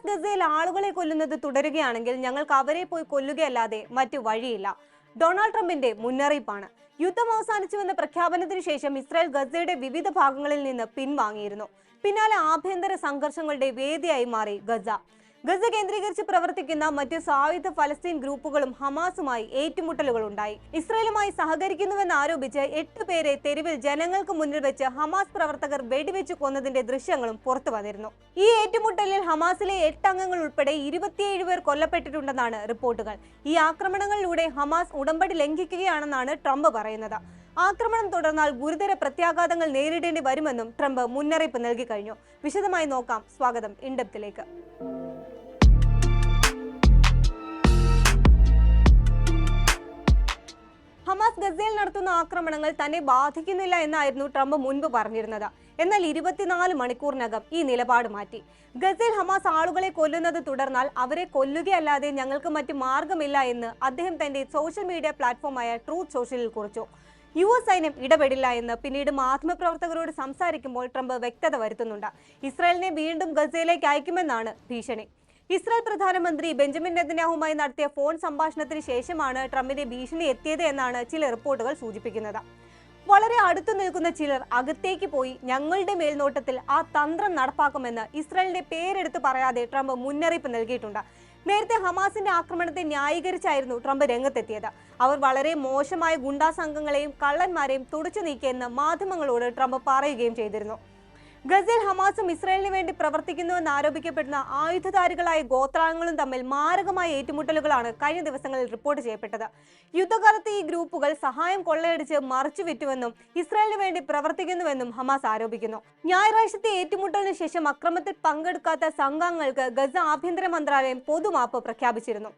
ഗസയിൽ ആളുകളെ കൊല്ലുന്നത് തുടരുകയാണെങ്കിൽ ഞങ്ങൾക്ക് അവരെ പോയി കൊല്ലുകയല്ലാതെ മറ്റു വഴിയില്ല. ഡൊണാൾഡ് ട്രംപിന്റെ മുന്നറിയിപ്പാണ്. യുദ്ധം അവസാനിച്ചുവെന്ന പ്രഖ്യാപനത്തിന് ശേഷം ഇസ്രായേൽ ഗസയുടെ വിവിധ ഭാഗങ്ങളിൽ നിന്ന് പിൻവാങ്ങിയിരുന്നു. പിന്നാലെ ആഭ്യന്തര സംഘർഷങ്ങളുടെ വേദിയായി മാറി ഗസ. ഗസ കേന്ദ്രീകരിച്ച് പ്രവർത്തിക്കുന്ന മറ്റ് സായുധ ഫലസ്തീൻ ഗ്രൂപ്പുകളും ഹമാസുമായി ഏറ്റുമുട്ടലുകൾ ഉണ്ടായി. ഇസ്രായേലുമായി സഹകരിക്കുന്നുവെന്ന് ആരോപിച്ച് 8 പേരെ തെരുവിൽ ജനങ്ങൾക്ക് മുന്നിൽ വെച്ച് ഹമാസ് പ്രവർത്തകർ വെടിവെച്ച് കൊന്നതിന്റെ ദൃശ്യങ്ങളും പുറത്തു വന്നിരുന്നു. ഈ ഏറ്റുമുട്ടലിൽ ഹമാസിലെ 8 അംഗങ്ങൾ ഉൾപ്പെടെ 27 പേർ കൊല്ലപ്പെട്ടിട്ടുണ്ടെന്നാണ് റിപ്പോർട്ടുകൾ. ഈ ആക്രമണങ്ങളിലൂടെ ഹമാസ് ഉടമ്പടി ലംഘിക്കുകയാണെന്നാണ് ട്രംപ് പറയുന്നത്. ആക്രമണം തുടർന്നാൽ ഗുരുതര പ്രത്യാഘാതങ്ങൾ നേരിടേണ്ടി വരുമെന്നും ട്രംപ് മുന്നറിയിപ്പ് നൽകി കഴിഞ്ഞു. വിശദമായി നോക്കാം. സ്വാഗതം ഇൻഡെപ്തിലേക്ക്. ഹമാസ് ഗസയിൽ നടത്തുന്ന ആക്രമണങ്ങൾ തന്നെ ബാധിക്കുന്നില്ല എന്നായിരുന്നു ട്രംപ് മുൻപ് പറഞ്ഞിരുന്നത്. എന്നാൽ 24 മണിക്കൂറിനകം ഈ നിലപാട് മാറ്റി. ഗസയിൽ ഹമാസ് ആളുകളെ കൊല്ലുന്നത് തുടർന്നാൽ അവരെ കൊല്ലുകയല്ലാതെ ഞങ്ങൾക്ക് മറ്റു മാർഗമില്ല എന്ന് അദ്ദേഹം തന്റെ സോഷ്യൽ മീഡിയ പ്ലാറ്റ്ഫോമായ ട്രൂത്ത് സോഷ്യലിൽ കുറിച്ചു. US സൈന്യം ഇടപെടില്ല എന്ന് പിന്നീട് മാധ്യമപ്രവർത്തകരോട് സംസാരിക്കുമ്പോൾ ട്രംപ് വ്യക്തത വരുത്തുന്നുണ്ട്. ഇസ്രായേലിനെ വീണ്ടും ഗസയിലേക്ക് അയക്കുമെന്നാണ് ഭീഷണി. ഇസ്രായേൽ പ്രധാനമന്ത്രി ബെഞ്ചമിൻ നെതന്യാഹുമായി നടത്തിയ ഫോൺ സംഭാഷണത്തിന് ശേഷമാണ് ട്രംപിന്റെ ഭീഷണി എത്തിയത് എന്നാണ് ചില റിപ്പോർട്ടുകൾ സൂചിപ്പിക്കുന്നത്. വളരെ അടുത്തു നിൽക്കുന്ന ചിലർ അകത്തേക്ക് പോയി ഞങ്ങളുടെ മേൽനോട്ടത്തിൽ ആ തന്ത്രം നടപ്പാക്കുമെന്ന് ഇസ്രായേലിന്റെ പേരെടുത്ത് പറയാതെ ട്രംപ് മുന്നറിയിപ്പ് നൽകിയിട്ടുണ്ട്. നേരത്തെ ഹമാസിന്റെ ആക്രമണത്തെ ന്യായീകരിച്ചായിരുന്നു ട്രംപ് രംഗത്തെത്തിയത്. അവർ വളരെ മോശമായ ഗുണ്ടാ സംഘങ്ങളെയും കള്ളന്മാരെയും തുടച്ചു നീക്കിയെന്ന് മാധ്യമങ്ങളോട് ട്രംപ് പറയുകയും ചെയ്തിരുന്നു. ഗസയിൽ ഹമാസും ഇസ്രായേലിന് വേണ്ടി പ്രവർത്തിക്കുന്നുവെന്ന് ആരോപിക്കപ്പെടുന്ന ആയുധധാരികളായ ഗോത്രാംഗങ്ങളും തമ്മിൽ മാരകമായ ഏറ്റുമുട്ടലുകളാണ് കഴിഞ്ഞ ദിവസങ്ങളിൽ റിപ്പോർട്ട് ചെയ്യപ്പെട്ടത്. യുദ്ധകാലത്ത് ഈ ഗ്രൂപ്പുകൾ സഹായം കൊള്ളയടിച്ച് മറിച്ചുവിറ്റുവെന്നും ഇസ്രായേലിന് വേണ്ടി പ്രവർത്തിക്കുന്നുവെന്നും ഹമാസ് ആരോപിക്കുന്നു. ഞായറാഴ്ചത്തെ ഏറ്റുമുട്ടലിന് ശേഷം അക്രമത്തിൽ പങ്കെടുക്കാത്ത സംഘങ്ങൾക്ക് ഗസ ആഭ്യന്തര മന്ത്രാലയം പൊതുമാപ്പ് പ്രഖ്യാപിച്ചിരുന്നു.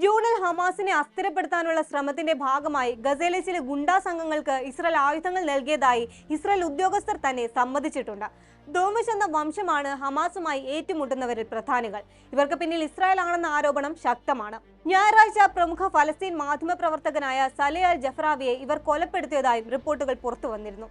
ജൂണിൽ ഹമാസിനെ അസ്ഥിരപ്പെടുത്താനുള്ള ശ്രമത്തിന്റെ ഭാഗമായി ഗസയിലെ ചില ഗുണ്ടാ സംഘങ്ങൾക്ക് ഇസ്രായേൽ ആയുധങ്ങൾ നൽകിയതായി ഇസ്രായേൽ ഉദ്യോഗസ്ഥർ തന്നെ സമ്മതിച്ചിട്ടുണ്ട്. ദോമിഷ് എന്ന വംശമാണ് ഹമാസുമായി ഏറ്റുമുട്ടുന്നവരിൽ പ്രധാനികൾ. ഇവർക്ക് പിന്നിൽ ഇസ്രായേൽ ആണെന്ന ആരോപണം ശക്തമാണ്. ഞായറാഴ്ച പ്രമുഖ ഫലസ്തീൻ മാധ്യമപ്രവർത്തകനായ സലേ അൽ ജഫ്രാവിയെ ഇവർ കൊലപ്പെടുത്തിയതായും റിപ്പോർട്ടുകൾ പുറത്തു വന്നിരുന്നു.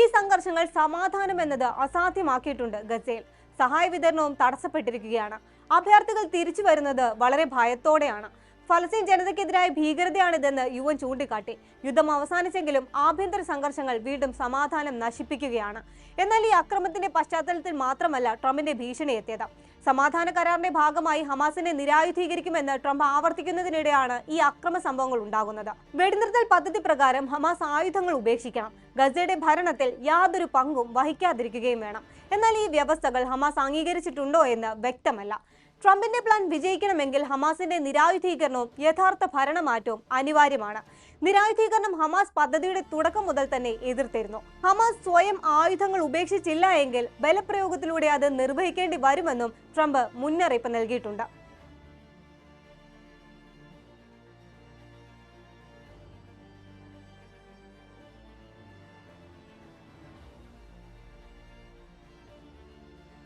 ഈ സംഘർഷങ്ങൾ സമാധാനം എന്നത് അസാധ്യമാക്കിയിട്ടുണ്ട്. ഗസയിൽ സഹായ വിതരണവും തടസ്സപ്പെട്ടിരിക്കുകയാണ്. അഭയാർത്ഥികൾ തിരിച്ചു വരുന്നത് വളരെ ഭയത്തോടെയാണ്. ഫലസ്തീൻ ജനതയ്ക്കെതിരായ ഭീകരതയാണിതെന്ന് UN ചൂണ്ടിക്കാട്ടി. യുദ്ധം അവസാനിച്ചെങ്കിലും ആഭ്യന്തര സംഘർഷങ്ങൾ വീണ്ടും സമാധാനം നശിപ്പിക്കുകയാണ്. എന്നാൽ ഈ അക്രമത്തിന്റെ പശ്ചാത്തലത്തിൽ മാത്രമല്ല ട്രംപിന്റെ ഭീഷണി എത്തിയത്. സമാധാന കരാറിന്റെ ഭാഗമായി ഹമാസിനെ നിരായുധീകരിക്കുമെന്ന് ട്രംപ് ആവർത്തിക്കുന്നതിനിടെയാണ് ഈ അക്രമ സംഭവങ്ങൾ ഉണ്ടാകുന്നത്. വെടിനിർത്തൽ പദ്ധതി പ്രകാരം ഹമാസ് ആയുധങ്ങൾ ഉപേക്ഷിക്കണം, ഗസയുടെ ഭരണത്തിൽ യാതൊരു പങ്കും വഹിക്കാതിരിക്കുകയും വേണം. എന്നാൽ ഈ വ്യവസ്ഥകൾ ഹമാസ് അംഗീകരിച്ചിട്ടുണ്ടോ എന്ന് വ്യക്തമല്ല. ട്രംപിന്റെ പ്ലാൻ വിജയിക്കണമെങ്കിൽ ഹമാസിന്റെ നിരായുധീകരണവും യഥാർത്ഥ ഭരണമാറ്റവും അനിവാര്യമാണ്. നിരായുധീകരണം ഹമാസ് പദ്ധതിയുടെ തുടക്കം മുതൽ തന്നെ എതിർത്തിരുന്നു. ഹമാസ് സ്വയം ആയുധങ്ങൾ ഉപേക്ഷിച്ചില്ല എങ്കിൽ ബലപ്രയോഗത്തിലൂടെ അത് നിർവഹിക്കേണ്ടി വരുമെന്നും ട്രംപ് മുന്നറിയിപ്പ് നൽകിയിട്ടുണ്ട്.